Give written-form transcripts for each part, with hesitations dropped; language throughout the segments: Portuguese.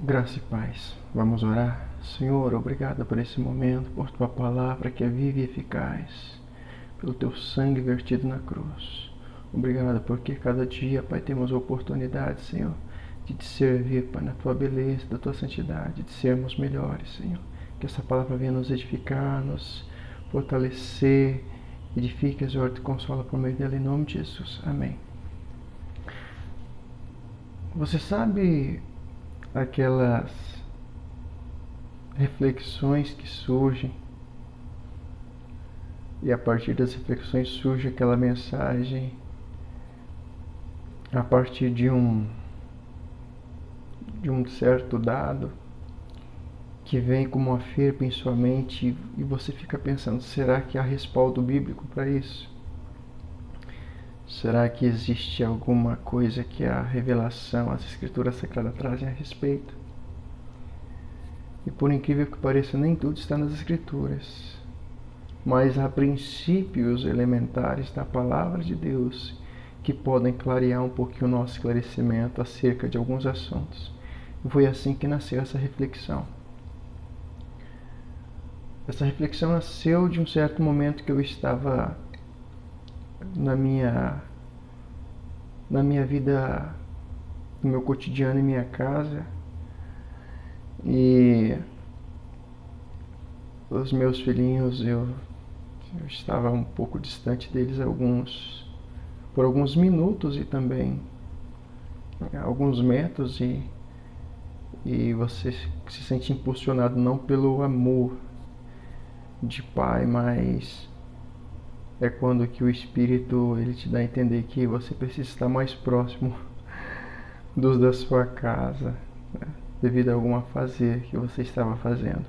Graça e paz. Vamos orar. Senhor, obrigado por esse momento, por tua palavra que é viva e eficaz, pelo teu sangue vertido na cruz. Obrigado porque cada dia, Pai, temos a oportunidade, Senhor, de te servir, Pai, na tua beleza, da tua santidade, de sermos melhores, Senhor. Que essa palavra venha nos edificar, nos fortalecer, edifique, exorta e consola por meio dela, em nome de Jesus. Amém. Você sabe aquelas reflexões que surgem e a partir das reflexões surge aquela mensagem a partir de um certo dado que vem como uma ferpa em sua mente e você fica pensando, será que há respaldo bíblico para isso? Será que existe alguma coisa que a revelação, as escrituras sagradas trazem a respeito? E por incrível que pareça, nem tudo está nas escrituras, mas há princípios elementares da palavra de Deus que podem clarear um pouquinho o nosso esclarecimento acerca de alguns assuntos. E foi assim que nasceu essa reflexão. Essa reflexão nasceu de um certo momento que eu estava na minha vida, no meu cotidiano em minha casa, e os meus filhinhos, eu estava um pouco distante deles por alguns minutos e também alguns metros, e você se sente impulsionado não pelo amor de pai, mas é quando que o Espírito ele te dá a entender que você precisa estar mais próximo dos da sua casa, né, devido a algum afazer que você estava fazendo.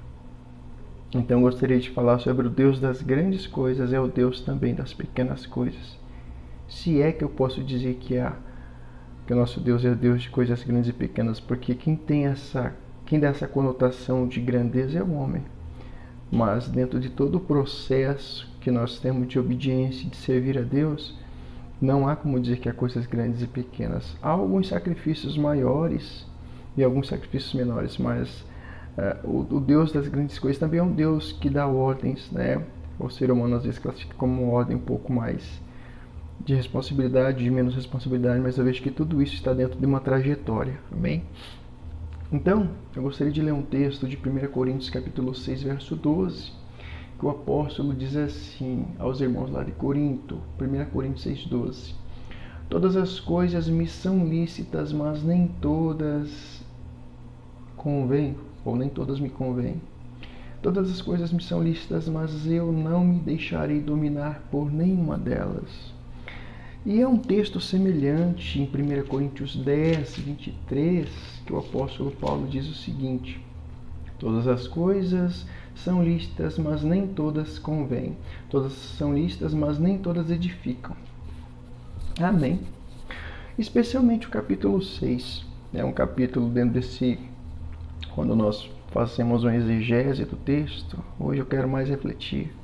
Então eu gostaria de falar sobre o Deus das grandes coisas, é o Deus também das pequenas coisas. Se é que eu posso dizer que o nosso Deus é o Deus de coisas grandes e pequenas, porque quem dá essa conotação de grandeza é o homem. Mas dentro de todo o processo que nós temos de obediência e de servir a Deus, não há como dizer que há coisas grandes e pequenas. Há alguns sacrifícios maiores e alguns sacrifícios menores, mas o Deus das grandes coisas também é um Deus que dá ordens, né? O ser humano às vezes classifica como uma ordem um pouco mais de responsabilidade, de menos responsabilidade, mas eu vejo que tudo isso está dentro de uma trajetória, amém? Então, eu gostaria de ler um texto de 1 Coríntios capítulo 6, verso 12, que o apóstolo diz assim aos irmãos lá de Corinto, 1 Coríntios 6, 12: Todas as coisas me são lícitas, mas nem todas convêm, ou nem todas me convêm. Todas as coisas me são lícitas, mas eu não me deixarei dominar por nenhuma delas. E é um texto semelhante em 1 Coríntios 10, 23, que o apóstolo Paulo diz o seguinte: Todas as coisas são lícitas, mas nem todas convêm. Todas são lícitas, mas nem todas edificam. Amém. Especialmente o capítulo 6. É um capítulo dentro desse, quando nós fazemos uma exegese do texto, hoje eu quero mais refletir.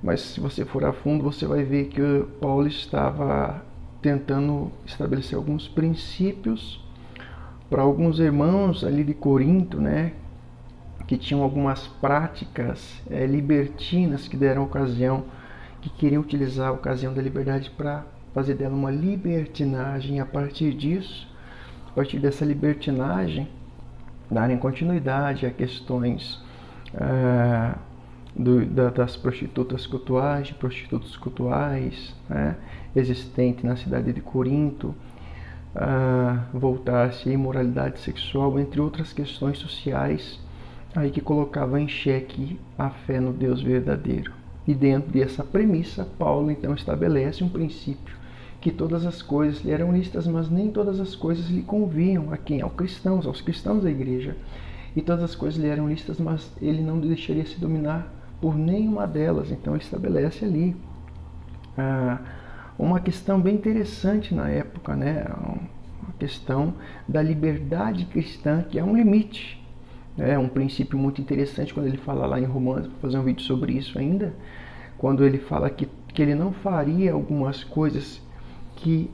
Mas se você for a fundo, você vai ver que Paulo estava tentando estabelecer alguns princípios para alguns irmãos ali de Corinto, né, que tinham algumas práticas libertinas que deram ocasião, que queriam utilizar a ocasião da liberdade para fazer dela uma libertinagem. A partir disso, a partir dessa libertinagem, darem continuidade a questões das prostitutas cultuais, de prostitutos cultuais, né, existente na cidade de Corinto, voltar-se à imoralidade sexual, entre outras questões sociais aí que colocava em xeque a fé no Deus verdadeiro. E dentro dessa premissa, Paulo então estabelece um princípio, que todas as coisas lhe eram lícitas, mas nem todas as coisas lhe convinham. A quem? Aos cristãos da igreja. E todas as coisas lhe eram lícitas, mas ele não deixaria se dominar por nenhuma delas. Então ele estabelece ali uma questão bem interessante na época, né? Uma questão da liberdade cristã, que é um limite. É um princípio muito interessante quando ele fala lá em Romanos, vou fazer um vídeo sobre isso ainda, quando ele fala que ele não faria algumas coisas que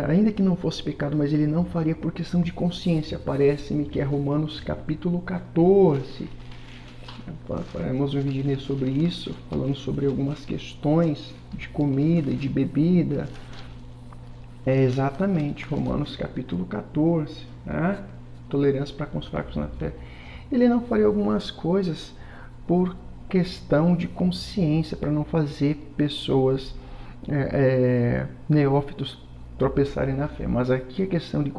ainda que não fosse pecado, mas ele não faria por questão de consciência. Parece-me que é Romanos capítulo 14. Faremos um vídeo sobre isso, falando sobre algumas questões de comida e de bebida. É exatamente Romanos capítulo 14, né? Tolerância para com os fracos na fé. Ele não faria algumas coisas por questão de consciência, para não fazer pessoas neófitos tropeçarem na fé. Mas aqui a questão de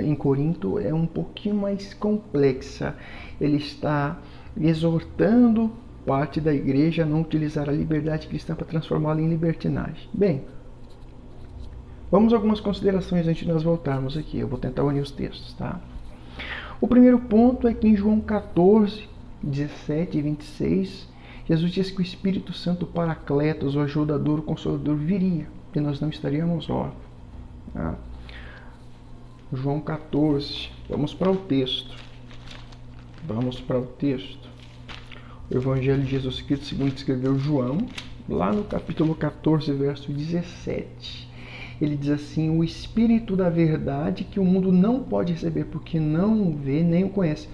em Corinto é um pouquinho mais complexa. Ele está exortando parte da igreja a não utilizar a liberdade cristã para transformá-la em libertinagem. Bem, vamos a algumas considerações antes de nós voltarmos aqui. Eu vou tentar unir os textos, tá? O primeiro ponto é que em João 14, 17 e 26, Jesus disse que o Espírito Santo Paracletos, o ajudador, o consolador, viria e nós não estaríamos órfãos. Tá? João 14, vamos para o texto. Vamos para o texto. O Evangelho de Jesus Cristo, segundo escreveu João, lá no capítulo 14, verso 17. Ele diz assim: o Espírito da verdade que o mundo não pode receber, porque não o vê nem o conhece.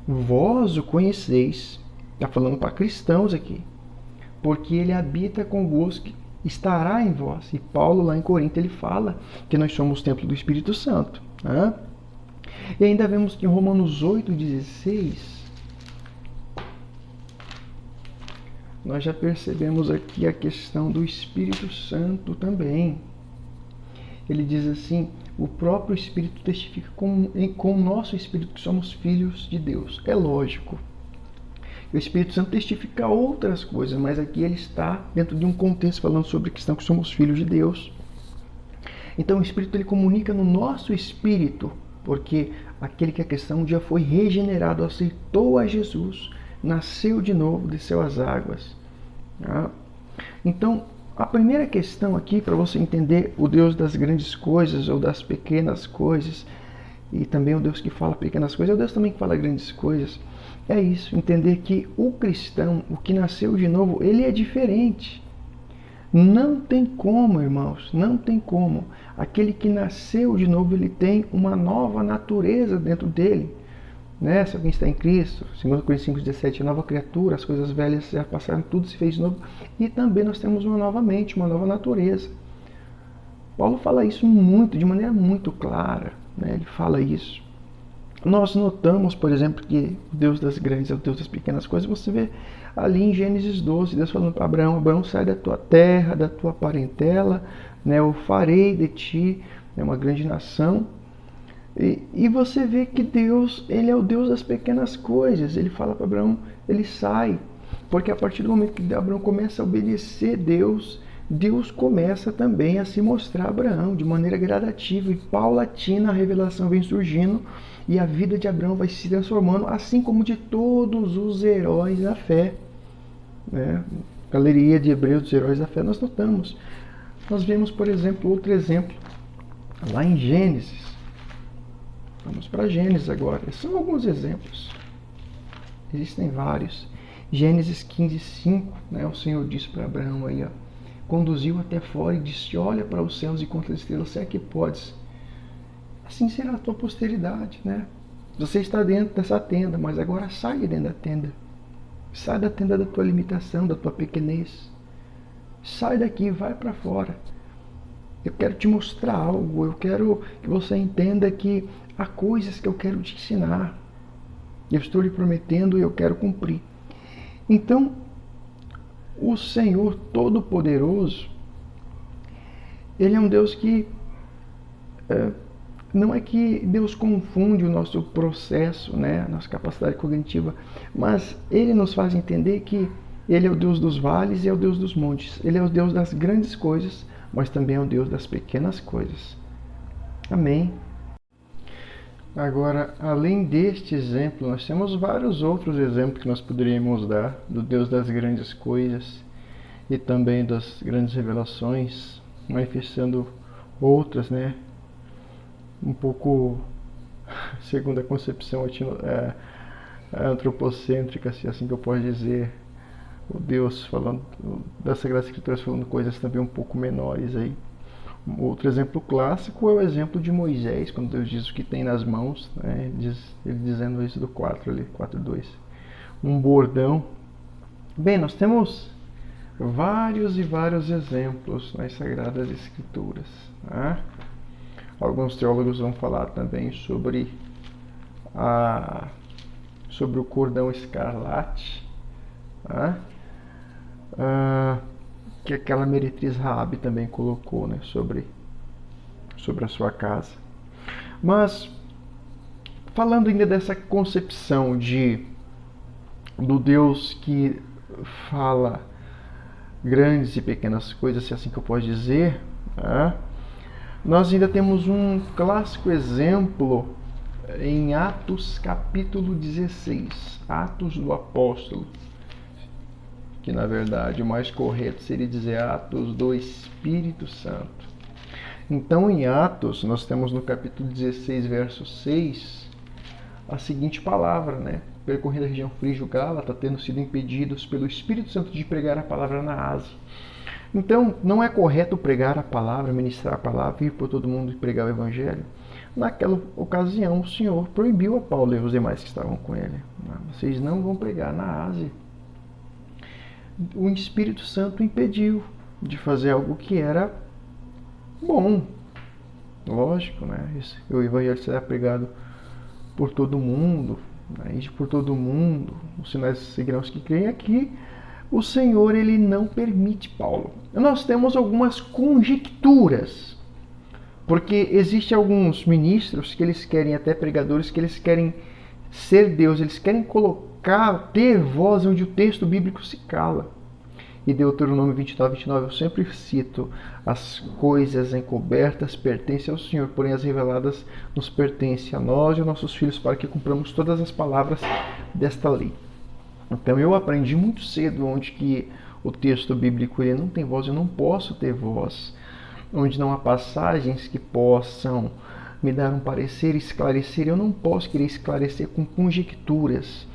Vós o conheceis. Está falando para cristãos aqui. Porque ele habita convosco, estará em vós. E Paulo, lá em Corinto, ele fala que nós somos o templo do Espírito Santo. Né? E ainda vemos que em Romanos 8,16, nós já percebemos aqui a questão do Espírito Santo também. Ele diz assim: o próprio Espírito testifica com o nosso Espírito que somos filhos de Deus. É lógico. O Espírito Santo testifica outras coisas, mas aqui ele está dentro de um contexto falando sobre a questão que somos filhos de Deus. Então o Espírito ele comunica no nosso espírito, porque aquele que a questão um dia foi regenerado, aceitou a Jesus, nasceu de novo, desceu às águas. Tá? Então, a primeira questão aqui, para você entender o Deus das grandes coisas ou das pequenas coisas, e também o Deus que fala pequenas coisas, é o Deus também que fala grandes coisas, é isso, entender que o cristão, o que nasceu de novo, ele é diferente. Não tem como, irmãos, não tem como. Aquele que nasceu de novo, ele tem uma nova natureza dentro dele. Né? Se alguém está em Cristo, 2 Coríntios 5,17, nova criatura, as coisas velhas já passaram, tudo se fez de novo. E também nós temos uma nova mente, uma nova natureza. Paulo fala isso muito, de maneira muito clara. Né? Ele fala isso. Nós notamos, por exemplo, que o Deus das grandes é o Deus das pequenas coisas. Você vê ali em Gênesis 12, Deus falando para Abraão: Abraão, sai da tua terra, da tua parentela, né? Eu farei de ti uma grande nação. E você vê que Deus, ele é o Deus das pequenas coisas. Ele fala para Abraão, ele sai. Porque a partir do momento que Abraão começa a obedecer Deus, Deus começa também a se mostrar a Abraão de maneira gradativa e paulatina. A revelação vem surgindo e a vida de Abraão vai se transformando, assim como de todos os heróis da fé. Né? Galeria de Hebreus dos heróis da fé, nós notamos. Nós vemos, por exemplo, outro exemplo lá em Gênesis. Vamos para Gênesis agora. São alguns exemplos. Existem vários. Gênesis 15:5, né? O Senhor disse para Abraão aí, ó, conduziu até fora e disse: olha para os céus e conta as estrelas, se é que podes. Assim será a tua posteridade, né? Você está dentro dessa tenda, mas agora sai de dentro da tenda. Sai da tenda da tua limitação, da tua pequenez. Sai daqui, vai para fora. Eu quero te mostrar algo, eu quero que você entenda que há coisas que eu quero te ensinar. Eu estou lhe prometendo e eu quero cumprir. Então, o Senhor Todo-Poderoso, Ele é um Deus que... não é que Deus confunde o nosso processo, né, a nossa capacidade cognitiva, mas Ele nos faz entender que Ele é o Deus dos vales e é o Deus dos montes. Ele é o Deus das grandes coisas, mas também é o Deus das pequenas coisas. Amém. Agora, além deste exemplo, nós temos vários outros exemplos que nós poderíamos dar do Deus das grandes coisas e também das grandes revelações, manifestando outras, né? Um pouco segundo a concepção antropocêntrica, se assim que eu posso dizer, o Deus falando das Sagradas Escrituras falando coisas também um pouco menores aí. Outro exemplo clássico é o exemplo de Moisés, quando Deus diz o que tem nas mãos, né? Ele dizendo isso do 4 ali, 4:2. Um bordão. Bem, nós temos vários e vários exemplos nas Sagradas Escrituras, né? Alguns teólogos vão falar também sobre sobre o cordão escarlate, né? Que aquela meretriz Raabe também colocou, né? sobre a sua casa. Mas, falando ainda dessa concepção do Deus que fala grandes e pequenas coisas, se é assim que eu posso dizer, né? Nós ainda temos um clássico exemplo em Atos capítulo 16, Atos do Apóstolo, que na verdade o mais correto seria dizer Atos do Espírito Santo. Então, em Atos, nós temos no capítulo 16, verso 6, a seguinte palavra, né? Percorrendo a região frígio-gálata, tendo sido impedidos pelo Espírito Santo de pregar a palavra na Ásia. Então, não é correto pregar a palavra, ministrar a palavra, ir por todo mundo e pregar o evangelho. Naquela ocasião, o Senhor proibiu a Paulo e os demais que estavam com ele. Vocês não vão pregar na Ásia. O Espírito Santo impediu de fazer algo que era bom. Lógico, né? O evangelho será pregado por todo mundo, né? E por todo mundo, os sinais seguirão os que creem. Aqui, o Senhor, ele não permite Paulo. Nós temos algumas conjecturas, porque existem alguns ministros que eles querem, até pregadores, que eles querem ser Deus, eles querem ter voz onde o texto bíblico se cala. E Deuteronômio 29:29 eu sempre cito: as coisas encobertas pertencem ao Senhor, porém as reveladas nos pertencem a nós e aos nossos filhos, para que cumpramos todas as palavras desta lei. Então eu aprendi muito cedo onde que o texto bíblico ele não tem voz, eu não posso ter voz. Onde não há passagens que possam me dar um parecer, esclarecer, eu não posso querer esclarecer com conjecturas,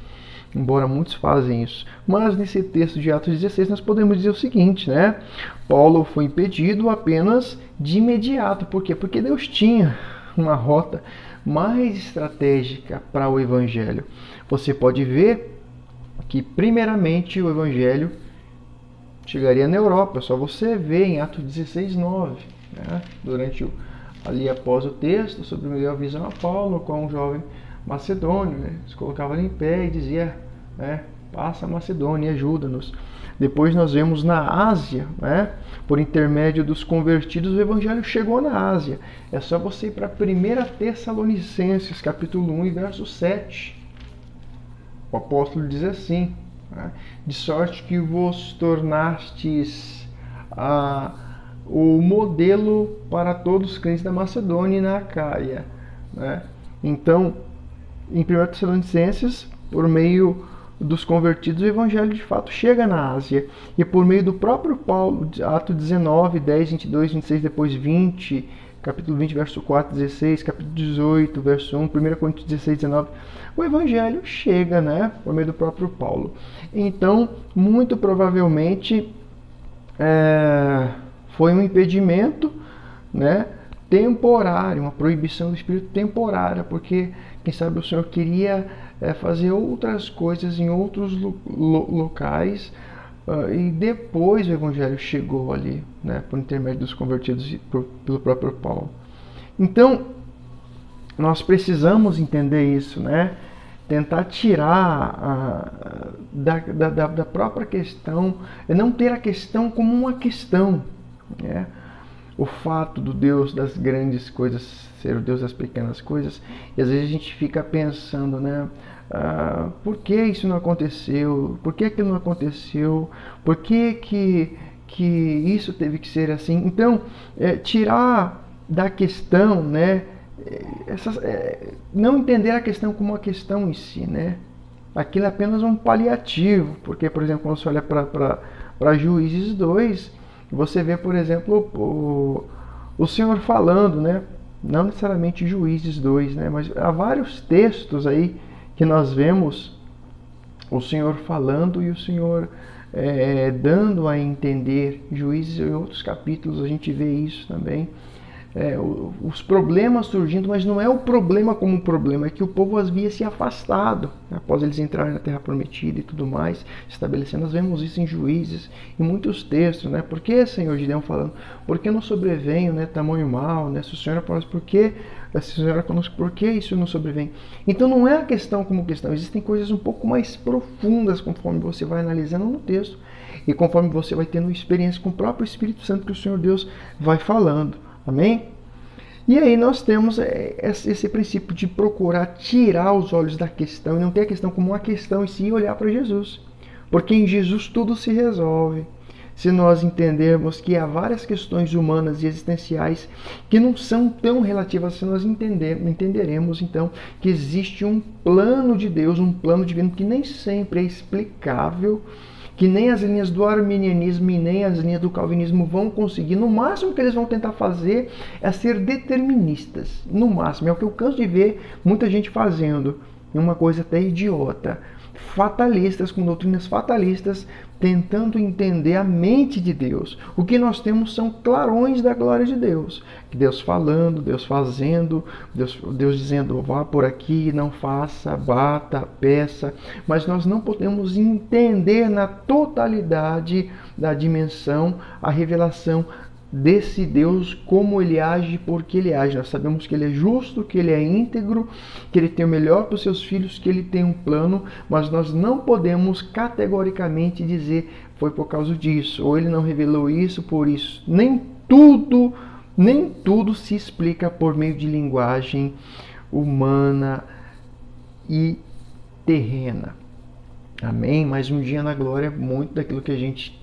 embora muitos fazem isso. Mas nesse texto de Atos 16 nós podemos dizer o seguinte, né? Paulo foi impedido apenas de imediato. Por quê? Porque Deus tinha uma rota mais estratégica para o evangelho. Você pode ver que primeiramente o evangelho chegaria na Europa. Só você vê em Atos 16:9, né? Ali após o texto, sobre a visão a Paulo com um jovem macedônio, né? Se colocava ali em pé e dizia, né? Passa a Macedônia, ajuda-nos. Depois nós vemos na Ásia, né? Por intermédio dos convertidos, o evangelho chegou na Ásia. É só você ir para 1 Tessalonicenses, capítulo 1 e verso 7. O apóstolo diz assim, né? De sorte que vos tornastes o modelo para todos os crentes da Macedônia e na Acaia, né? Então, em 1 Tessalonicenses, por meio dos convertidos, o evangelho de fato chega na Ásia. E por meio do próprio Paulo, Atos 19, 10, 22, 26, depois 20, capítulo 20, verso 4, 16, capítulo 18, verso 1, 1 Coríntios 16, 19, o evangelho chega, né, por meio do próprio Paulo. Então, muito provavelmente, foi um impedimento, né, temporário, uma proibição do Espírito temporária, porque, quem sabe, o Senhor queria fazer outras coisas em outros locais, e depois o evangelho chegou ali, né, por intermédio dos convertidos e pelo próprio Paulo. Então, nós precisamos entender isso, né? Tentar tirar da própria questão, não ter a questão como uma questão, né? O fato do Deus das grandes coisas ser o Deus das pequenas coisas, e às vezes a gente fica pensando, né? Por que isso não aconteceu? Por que aquilo não aconteceu? Por que isso teve que ser assim? Então, tirar da questão, né? Não entender a questão como uma questão em si, né? Aquilo é apenas um paliativo, porque, por exemplo, quando você olha para Juízes 2, você vê, por exemplo, o Senhor falando, né? Não necessariamente Juízes 2, né? Mas há vários textos aí que nós vemos o Senhor falando e o Senhor dando a entender. Juízes, em outros capítulos a gente vê isso também. Os problemas surgindo, mas não é o problema como problema, é que o povo havia se afastado, né? Após eles entrarem na Terra Prometida e tudo mais, estabelecendo. Nós vemos isso em Juízes, em muitos textos, né? Por que, Senhor, Gideão falando, por que não sobrevenho, né, tamanho mal, né? Se o Senhor é por nós, por que, se o Senhor é conosco, por que isso não sobrevém? Então não é a questão como questão, existem coisas um pouco mais profundas conforme você vai analisando no texto e conforme você vai tendo experiência com o próprio Espírito Santo que o Senhor Deus vai falando. Amém? E aí nós temos esse princípio de procurar tirar os olhos da questão e não ter a questão como uma questão, e sim olhar para Jesus. Porque em Jesus tudo se resolve. Se nós entendermos que há várias questões humanas e existenciais que não são tão relativas, se nós entenderemos então que existe um plano de Deus, um plano divino que nem sempre é explicável, que nem as linhas do arminianismo e nem as linhas do calvinismo vão conseguir. No máximo que eles vão tentar fazer é ser deterministas. No máximo, é o que eu canso de ver muita gente fazendo. Uma coisa até idiota. Fatalistas, com doutrinas fatalistas, tentando entender a mente de Deus. O que nós temos são clarões da glória de Deus. Deus falando, Deus fazendo, Deus dizendo, vá por aqui, não faça, bata, peça. Mas nós não podemos entender na totalidade da dimensão a revelação desse Deus, como ele age, porque ele age. Nós sabemos que ele é justo, que ele é íntegro, que ele tem o melhor para os seus filhos, que ele tem um plano, mas nós não podemos categoricamente dizer foi por causa disso, ou ele não revelou isso por isso. Nem tudo se explica por meio de linguagem humana e terrena. Amém? Mas um dia na glória, muito daquilo que a gente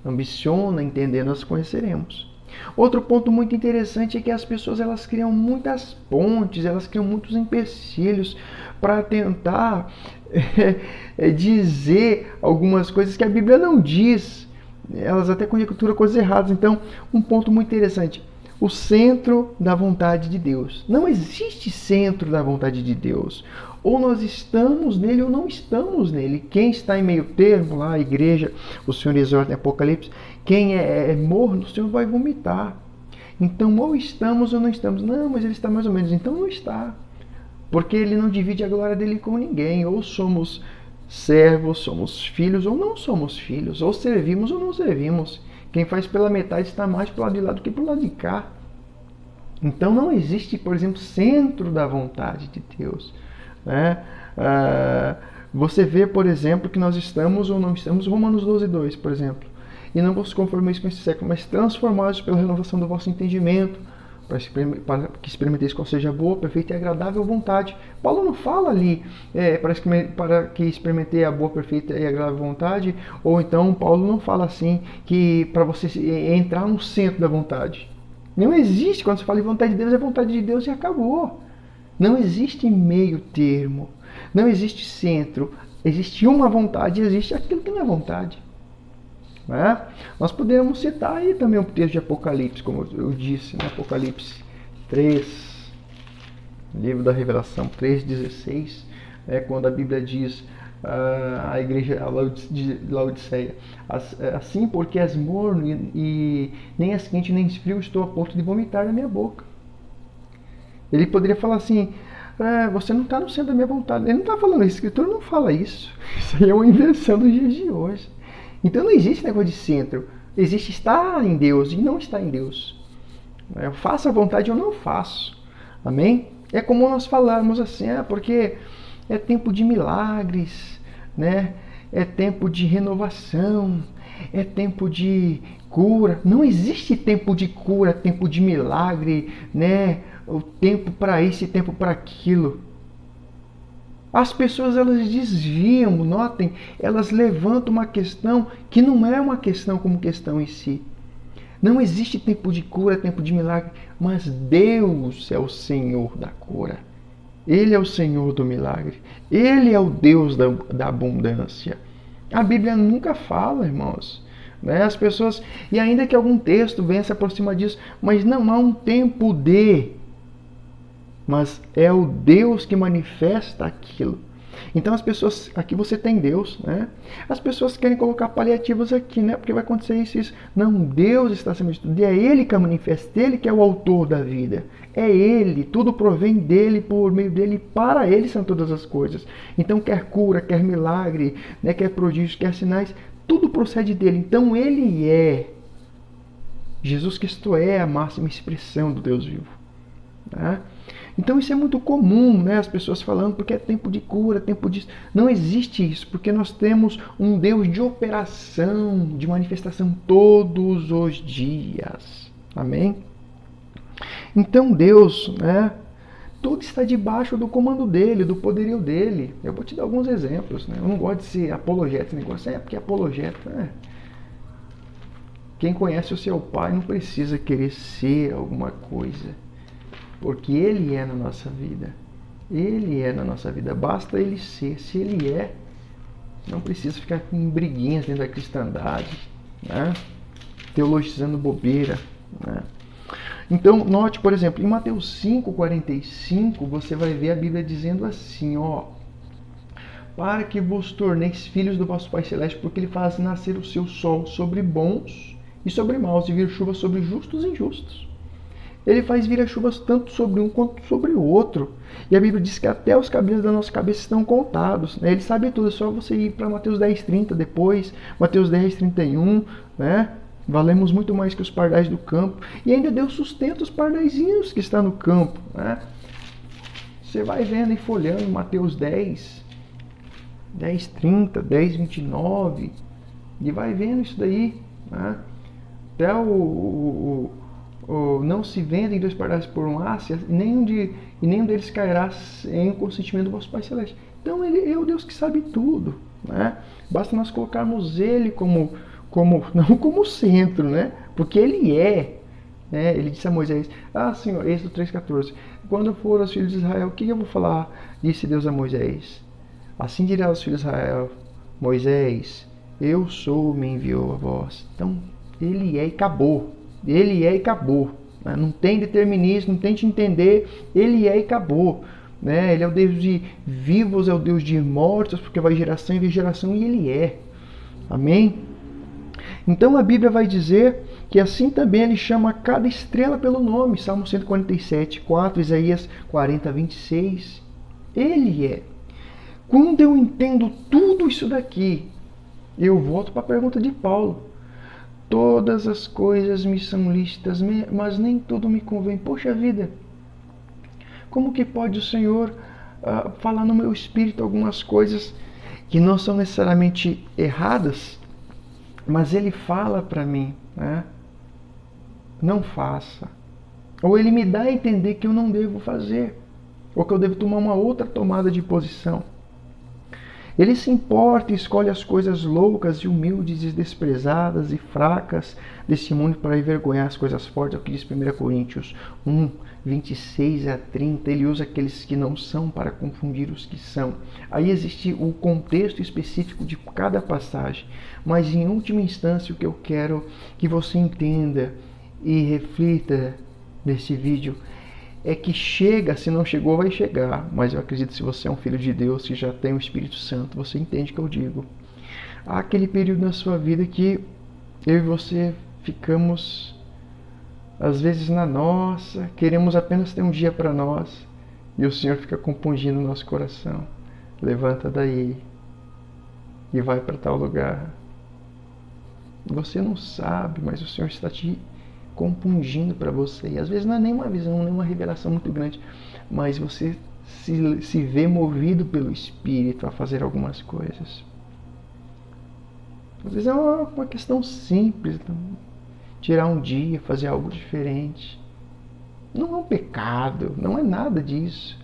ambiciona entender, nós conheceremos. Outro ponto muito interessante é que as pessoas elas criam muitas pontes, elas criam muitos empecilhos para tentar dizer algumas coisas que a Bíblia não diz. Elas até conjecturam coisas erradas. Então, um ponto muito interessante. O centro da vontade de Deus. Não existe centro da vontade de Deus. Ou nós estamos nele ou não estamos nele. Quem está em meio termo, lá a igreja, o Senhor exorta em Apocalipse, quem é morno, o Senhor vai vomitar. Então, ou estamos ou não estamos. Não, mas ele está mais ou menos. Então, não está. Porque ele não divide a glória dele com ninguém. Ou somos servos, somos filhos, ou não somos filhos. Ou servimos ou não servimos. Quem faz pela metade está mais para o lado de lá do que para o lado de cá. Então, não existe, por exemplo, centro da vontade de Deus. Né? Você vê, por exemplo, que nós estamos ou não estamos, Romanos 12:2, por exemplo. E não vos conformeis com esse século, mas transformados pela renovação do vosso entendimento, para que experimenteis qual seja a boa, perfeita e agradável vontade. Paulo não fala ali para que experimentei a boa, perfeita e agradável vontade, ou então Paulo não fala assim que para você entrar no centro da vontade. Não existe, quando se fala de vontade de Deus, é vontade de Deus e acabou. Não existe meio termo, não existe centro, existe uma vontade e existe aquilo que não é vontade. Né? Nós podemos citar aí também o texto de Apocalipse, como eu disse, né? Apocalipse 3, livro da Revelação 3,16, quando a Bíblia diz a igreja de Laodiceia, assim porque és morno e nem és quente nem és frio, estou a ponto de vomitar na minha boca. Ele poderia falar assim, você não está no centro da minha vontade. Ele não está falando isso, a Escritura não fala isso. Isso aí é uma invenção dos dias de hoje. Então não existe negócio de centro. Existe estar em Deus e não estar em Deus. Eu faço a vontade ou não faço. Amém? É como nós falarmos assim, porque é tempo de milagres, né? É tempo de renovação, é tempo de cura. Não existe tempo de cura, tempo de milagre, né? O tempo para isso e tempo para aquilo. As pessoas elas desviam, notem, elas levantam uma questão que não é uma questão como questão em si. Não existe tempo de cura, tempo de milagre, mas Deus é o Senhor da cura. Ele é o Senhor do milagre. Ele é o Deus da abundância. A Bíblia nunca fala, irmãos. Né? As pessoas, e ainda que algum texto venha se aproximar disso, mas não há um tempo de... Mas é o Deus que manifesta aquilo. Então as pessoas, aqui você tem Deus, né? As pessoas querem colocar paliativos aqui, né? Porque vai acontecer isso e isso. Não, Deus está acima de tudo. E é Ele que a manifesta, Ele que é o autor da vida. É Ele, tudo provém dEle, por meio dEle, para Ele são todas as coisas. Então quer cura, quer milagre, né? Quer prodígios, quer sinais, tudo procede dEle. Então Ele é. Jesus Cristo é a máxima expressão do Deus vivo. Né? Então isso é muito comum, né? As pessoas falando porque é tempo de cura, tempo disso. Não existe isso, porque nós temos um Deus de operação, de manifestação todos os dias. Amém? Então Deus, né? Tudo está debaixo do comando dele, do poderio dele. Eu vou te dar alguns exemplos. Né? Eu não gosto de ser apologeta, esse negócio porque apologeta. Né? Quem conhece o seu pai não precisa querer ser alguma coisa. Porque Ele é na nossa vida. Ele é na nossa vida. Basta Ele ser. Se Ele é, não precisa ficar em briguinhas dentro da cristandade, né? Teologizando bobeira. Né? Então, note, por exemplo, em Mateus 5,45, você vai ver a Bíblia dizendo assim, ó. Para que vos torneis filhos do vosso Pai Celeste, porque Ele faz nascer o seu sol sobre bons e sobre maus, e vir chuva sobre justos e injustos. Ele faz vir as chuvas tanto sobre um quanto sobre o outro. E a Bíblia diz que até os cabelos da nossa cabeça estão contados. Né? Ele sabe tudo, é só você ir para Mateus 10,30 depois, Mateus 10,31, né? Valemos muito mais que os pardais do campo. E ainda Deus sustenta os pardaizinhos que estão no campo. Né? Você vai vendo e folhando Mateus 10, 10,30, 10,29, e vai vendo isso daí. Né? Até não se vendem dois pardais por um aço, e nenhum deles cairá em consentimento do vosso Pai Celeste. Então Ele é o Deus que sabe tudo. Né? Basta nós colocarmos Ele não como centro, né? Porque Ele é. Né? Ele disse a Moisés, Senhor, Êxodo 3,14, quando for aos filhos de Israel, o que eu vou falar? Disse Deus a Moisés, assim dirá aos filhos de Israel, Moisés, eu sou, me enviou a vós. Então Ele é e acabou. Ele é e acabou. Né? Não tem determinismo, não tente entender. Ele é e acabou. Né? Ele é o Deus de vivos, é o Deus de mortos, porque vai geração e geração, e Ele é. Amém? Então a Bíblia vai dizer que assim também Ele chama cada estrela pelo nome. Salmo 147, 4, Isaías 40, 26. Ele é. Quando eu entendo tudo isso daqui, eu volto para a pergunta de Paulo. Todas as coisas me são lícitas, mas nem tudo me convém. Poxa vida, como que pode o Senhor falar no meu espírito algumas coisas que não são necessariamente erradas, mas Ele fala para mim, né? Não faça. Ou Ele me dá a entender que eu não devo fazer, ou que eu devo tomar uma outra tomada de posição. Ele se importa e escolhe as coisas loucas e humildes e desprezadas e fracas desse mundo para envergonhar as coisas fortes. É o que diz 1 Coríntios 1, 26 a 30. Ele usa aqueles que não são para confundir os que são. Aí existe o contexto específico de cada passagem. Mas em última instância o que eu quero que você entenda e reflita nesse vídeo é que chega, se não chegou, vai chegar. Mas eu acredito que se você é um filho de Deus, que já tem o Espírito Santo, você entende o que eu digo. Há aquele período na sua vida que eu e você ficamos, às vezes, na nossa, queremos apenas ter um dia para nós, e o Senhor fica compungindo o nosso coração. Levanta daí e vai para tal lugar. Você não sabe, mas o Senhor está te compungindo para você. E às vezes não é nenhuma visão, nenhuma revelação muito grande, mas você se vê movido pelo Espírito a fazer algumas coisas. Às vezes é uma questão simples, tirar um dia, fazer algo diferente. Não é um pecado, não é nada disso.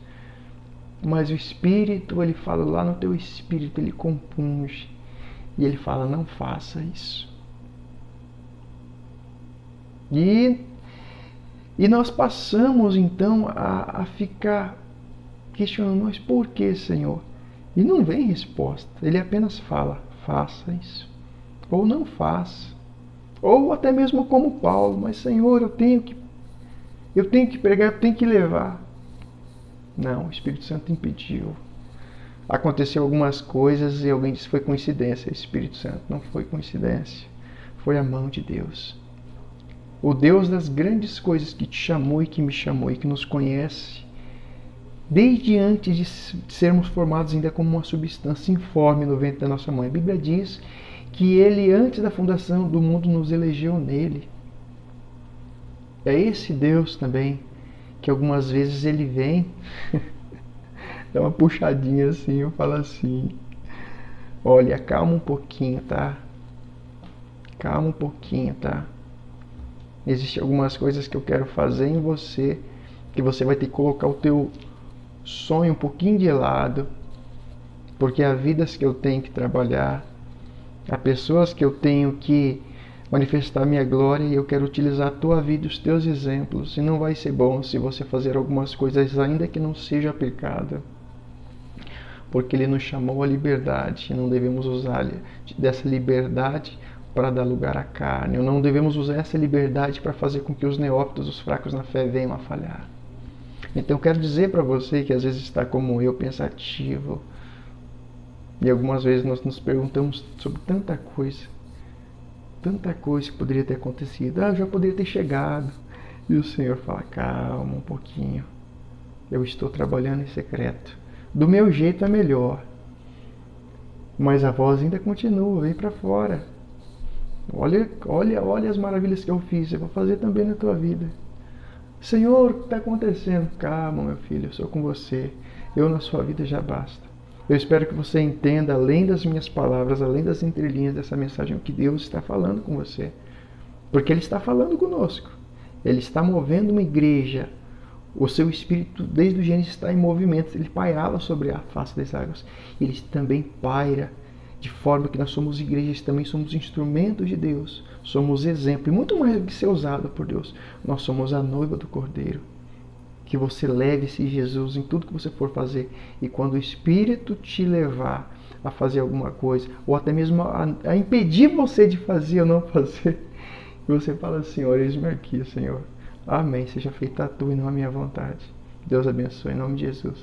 Mas o Espírito, ele fala lá no teu espírito, ele compunge. E ele fala, não faça isso. E nós passamos então a ficar questionando, mas por que, Senhor? E não vem resposta. Ele apenas fala, faça isso. Ou não faça. Ou até mesmo como Paulo, mas Senhor, eu tenho que pregar, eu tenho que levar. Não, o Espírito Santo impediu. aconteceu algumas coisas e alguém disse que foi coincidência, Espírito Santo. Não foi coincidência, foi a mão de Deus. O Deus das grandes coisas que te chamou e que me chamou e que nos conhece desde antes de sermos formados ainda como uma substância informe no ventre da nossa mãe. A Bíblia diz que Ele, antes da fundação do mundo, nos elegeu nele. É esse Deus também que algumas vezes Ele vem, dá uma puxadinha assim, eu falo assim, olha, calma um pouquinho, tá? Calma um pouquinho, tá? Existem algumas coisas que eu quero fazer em você, que você vai ter que colocar o teu sonho um pouquinho de lado, porque há vidas que eu tenho que trabalhar, há pessoas que eu tenho que manifestar minha glória e eu quero utilizar a tua vida, os teus exemplos, e não vai ser bom se você fazer algumas coisas ainda que não seja pecado, porque Ele nos chamou à liberdade e não devemos usar dessa liberdade para dar lugar à carne, ou não devemos usar essa liberdade para fazer com que os neófitos, os fracos na fé, venham a falhar. Então eu quero dizer para você que às vezes está como eu, pensativo, e algumas vezes nós nos perguntamos sobre tanta coisa que poderia ter acontecido. Eu já poderia ter chegado. E o Senhor fala, calma um pouquinho, eu estou trabalhando em secreto. Do meu jeito é melhor, mas a voz ainda continua, vem para fora. Olha as maravilhas que eu fiz, eu vou fazer também na tua vida. Senhor, o que está acontecendo? Calma, meu filho, eu sou com você. Eu na sua vida já basta. Eu espero que você entenda, além das minhas palavras, além das entrelinhas dessa mensagem, o que Deus está falando com você. Porque Ele está falando conosco. Ele está movendo uma igreja. O seu espírito, desde o Gênesis, está em movimento. Ele pairava sobre a face das águas. Ele também paira, de forma que nós somos igrejas, também somos instrumentos de Deus. Somos exemplo, e muito mais do que ser usado por Deus. Nós somos a noiva do Cordeiro. Que você leve esse Jesus em tudo que você for fazer. E quando o Espírito te levar a fazer alguma coisa, ou até mesmo a impedir você de fazer ou não fazer, você fala, Senhor, eis-me aqui, Senhor. Amém. Seja feita a tua e não a minha vontade. Deus abençoe. Em nome de Jesus.